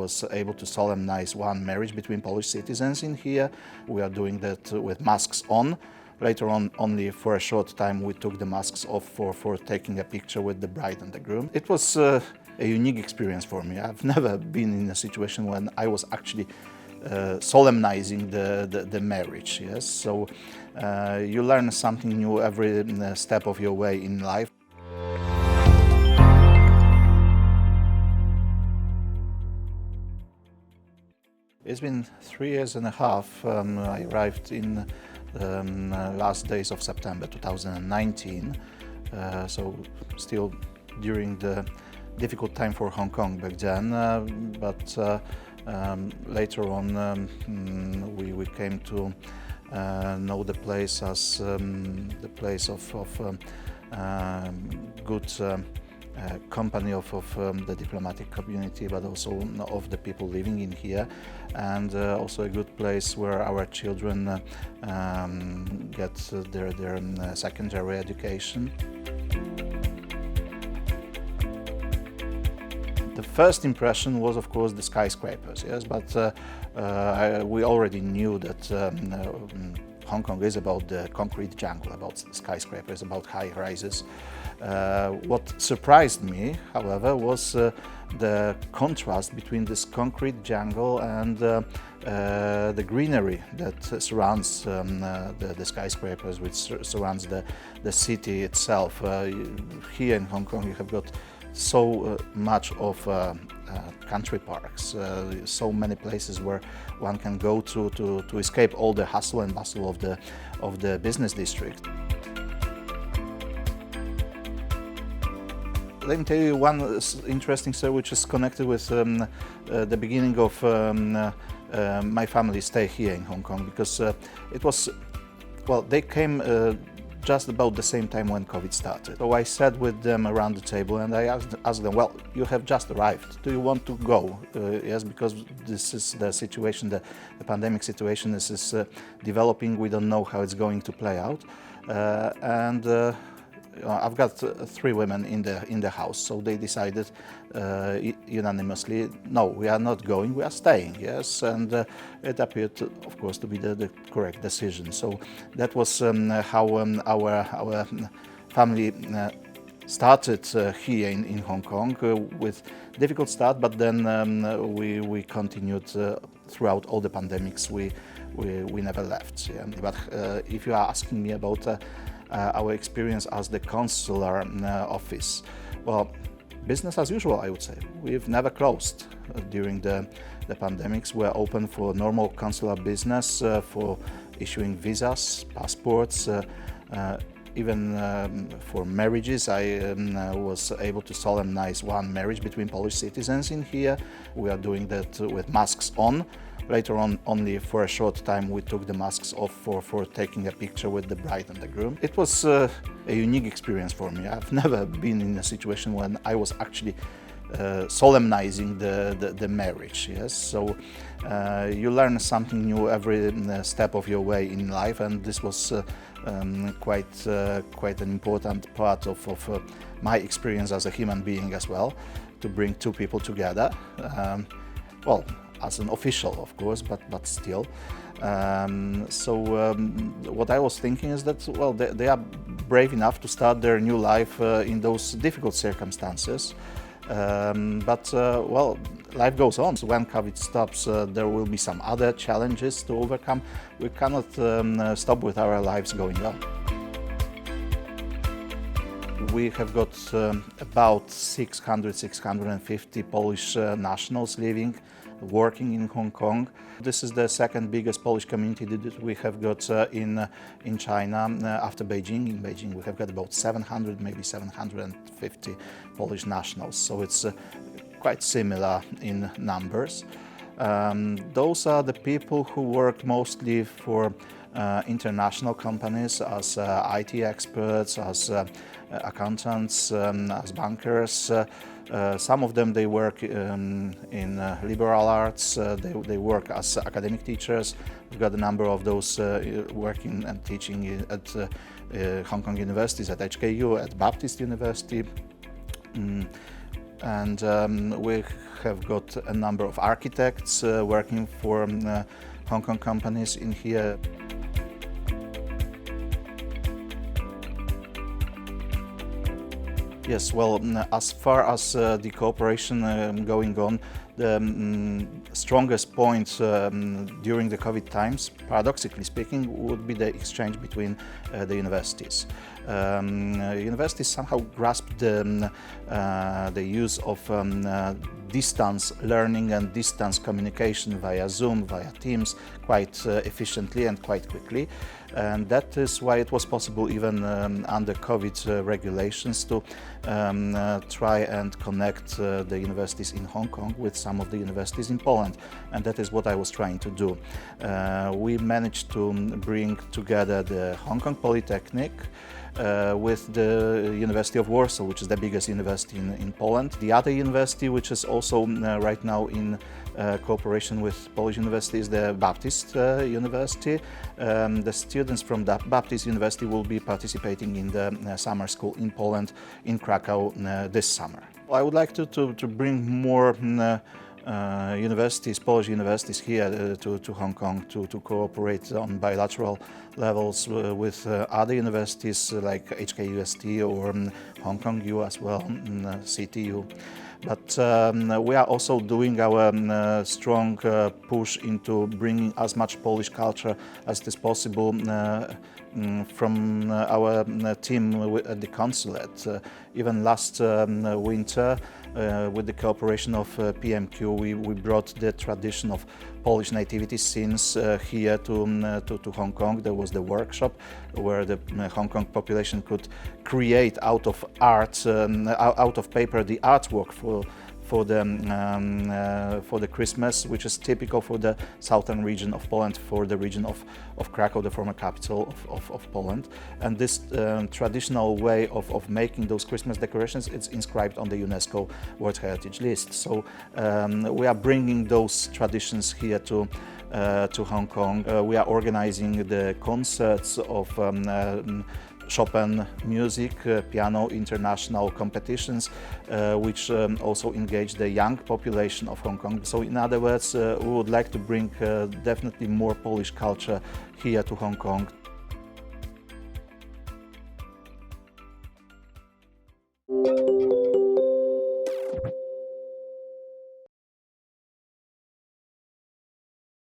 was able to solemnize one marriage between Polish citizens in here. We are doing that with masks on. Later on, only for a short time, we took the masks off for taking a picture with the bride and the groom. It was a unique experience for me. I've never been in a situation when I was actually solemnizing the marriage. Yes, so you learn something new every step of your way in life. It's been 3 years and a half. I arrived in last days of September 2019, so still during the difficult time for Hong Kong back then, but later on we came to know the place as the place of good company of the diplomatic community, but also of the people living in here, and also a good place where our children get their secondary education. The first impression was, of course, the skyscrapers, yes, but we already knew that Hong Kong is about the concrete jungle, about skyscrapers, about high rises. What surprised me, however, was the contrast between this concrete jungle and the greenery that surrounds the skyscrapers, which surrounds the city itself. Here in Hong Kong, you have got so much of country parks, so many places where one can go to escape all the hustle and bustle of the business district. Let me tell you one interesting story which is connected with the beginning of my family stay here in Hong Kong, because it was, well, they came just about the same time when COVID started. So I sat with them around the table and I asked them, well, you have just arrived. Do you want to go? Yes, because this is the situation, the pandemic situation is developing. We don't know how it's going to play out. I've got 3 women in the house, so they decided unanimously, no, we are not going, we are staying, yes, and it appeared, of course, to be the correct decision. So that was how our family started here in Hong Kong, with difficult start, but then we continued throughout all the pandemics. We never left. Yeah. But if you are asking me about our experience as the consular office, well, business as usual, I would say. We've never closed during the pandemics. We're open for normal consular business, for issuing visas, passports, even for marriages. I was able to solemnize one marriage between Polish citizens in here. We are doing that with masks on. Later on, only for a short time, we took the masks off for taking a picture with the bride and the groom. It was a unique experience for me. I've never been in a situation when I was actually solemnizing the marriage. Yes, so you learn something new every step of your way in life, and this was quite an important part of my experience as a human being as well, to bring 2 people together. Well, as an official, of course, but still. What I was thinking is that, well, they are brave enough to start their new life in those difficult circumstances. Well, life goes on. So when COVID stops, there will be some other challenges to overcome. We cannot stop with our lives going on. We have got about 650 Polish nationals living, working in Hong Kong. This is the second biggest Polish community that we have got in China after Beijing. In Beijing, we have got about 700, maybe 750 Polish nationals. So it's quite similar in numbers. Those are the people who work mostly for international companies as IT experts, as accountants, as bankers. Some of them, they work in liberal arts, they work as academic teachers. We've got a number of those working and teaching at Hong Kong universities, at HKU, at Baptist University. and we have got a number of architects working for Hong Kong companies in here. Yes, well, as far as the cooperation going on, the strongest point during the COVID times, paradoxically speaking, would be the exchange between the universities. Universities somehow grasped the use of distance learning and distance communication via Zoom, via Teams, quite efficiently and quite quickly. And that is why it was possible, even under COVID regulations, to try and connect the universities in Hong Kong with some of the universities in Poland. And that is what I was trying to do. We managed to bring together the Hong Kong Polytechnic with the University of Warsaw, which is the biggest university in Poland. The other university, which is also right now in cooperation with Polish University, is the Baptist University. The students from the Baptist University will be participating in the summer school in Poland, in Krakow, this summer. I would like to bring more universities, Polish universities here to Hong Kong to cooperate on bilateral levels with other universities like HKUST or Hong Kong U as well, CTU. But we are also doing our strong push into bringing as much Polish culture as it is possible from our team at the consulate. Even last winter, with the cooperation of PMQ, we brought the tradition of Polish nativity scenes here to Hong Kong. There was the workshop where the Hong Kong population could create out of art, out of paper, the artwork for the Christmas, which is typical for the southern region of Poland, for the region of Krakow, the former capital of Poland. And this traditional way of making those Christmas decorations, it's inscribed on the UNESCO World Heritage List. So we are bringing those traditions here to Hong Kong. We are organizing the concerts of Chopin music, piano international competitions, which also engage the young population of Hong Kong. So in other words, we would like to bring definitely more Polish culture here to Hong Kong.